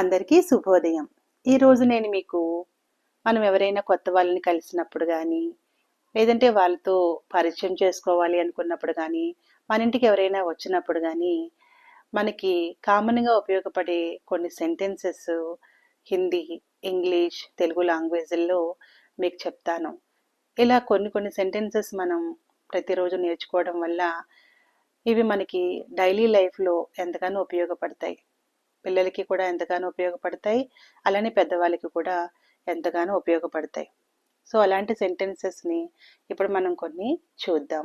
అందరికీ శుభోదయం. ఈరోజు నేను మీకు మనం ఎవరైనా కొత్త వాళ్ళని కలిసినప్పుడు కానీ, లేదంటే వాళ్ళతో పరిచయం చేసుకోవాలి అనుకున్నప్పుడు కానీ, మన ఇంటికి ఎవరైనా వచ్చినప్పుడు కానీ, మనకి కామన్గా ఉపయోగపడే కొన్ని సెంటెన్సెస్ హిందీ, ఇంగ్లీష్, తెలుగు లాంగ్వేజ్ల్లో మీకు చెప్తాను. ఇలా కొన్ని సెంటెన్సెస్ మనం ప్రతిరోజు నేర్చుకోవడం వల్ల ఇవి మనకి డైలీ లైఫ్లో ఎంతగానో ఉపయోగపడతాయి. పిల్లలకి కూడా ఎంతగానో ఉపయోగపడతాయి, అలానే పెద్దవాళ్ళకి కూడా ఎంతగానో ఉపయోగపడతాయి. సో అలాంటి సెంటెన్సెస్ని ఇప్పుడు మనం కొన్ని చూద్దాం.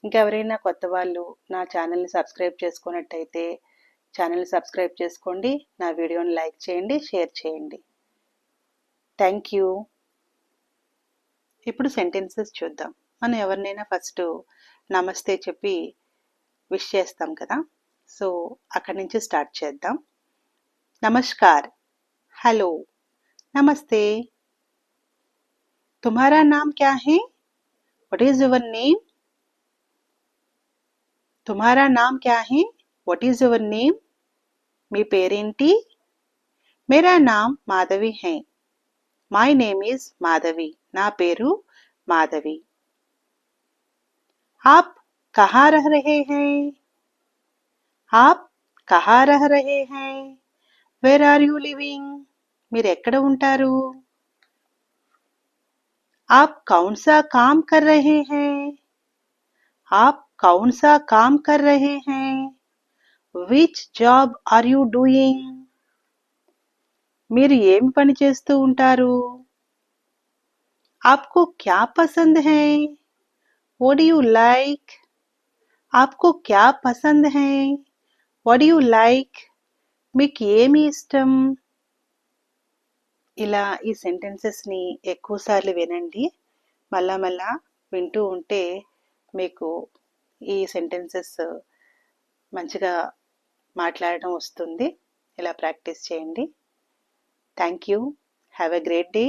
ఇంకెవరైనా కొత్త వాళ్ళు నా ఛానల్ని సబ్స్క్రైబ్ చేసుకున్నట్టయితే ఛానల్ని సబ్స్క్రైబ్ చేసుకోండి, నా వీడియోని లైక్ చేయండి, షేర్ చేయండి. Thank you. ఇప్పుడు సెంటెన్సెస్ చూద్దాం. మనం ఎవరినైనా ఫస్ట్ నమస్తే చెప్పి విష్ చేస్తాం కదా, సో అక్కడి నుంచి స్టార్ట్ చేద్దాం. नमस्कार, हेलो, नमस्ते. तुम्हारा नाम क्या है? What is your name? तुम्हारा नाम क्या है? What is your name? మీ పేరేంటి? मेरा नाम माधवी है. My name is Madhavi. నా పేరు మాధవి. आप कहाँ रह रहे हैं? आप कहाँ रह रहे हैं? Where are you living? మీరు ఎక్కడ ఉంటారు? आप कौन सा काम कर रहे हैं? आप कौन सा काम कर रहे हैं? Which job are you doing? మీరు ఏం పని చేస్తూ ఉంటారు? आपको क्या पसंद है? What do you like? आपको क्या पसंद है? What do you like? మీకు ఏమి ఇష్టం? ఇలా ఈ సెంటెన్సెస్ని ఎక్కువసార్లు వినండి. మళ్ళా వింటూ ఉంటే మీకు ఈ సెంటెన్సెస్ మంచిగా మాట్లాడడం వస్తుంది. ఇలా ప్రాక్టీస్ చేయండి. Thank you. Have a great day.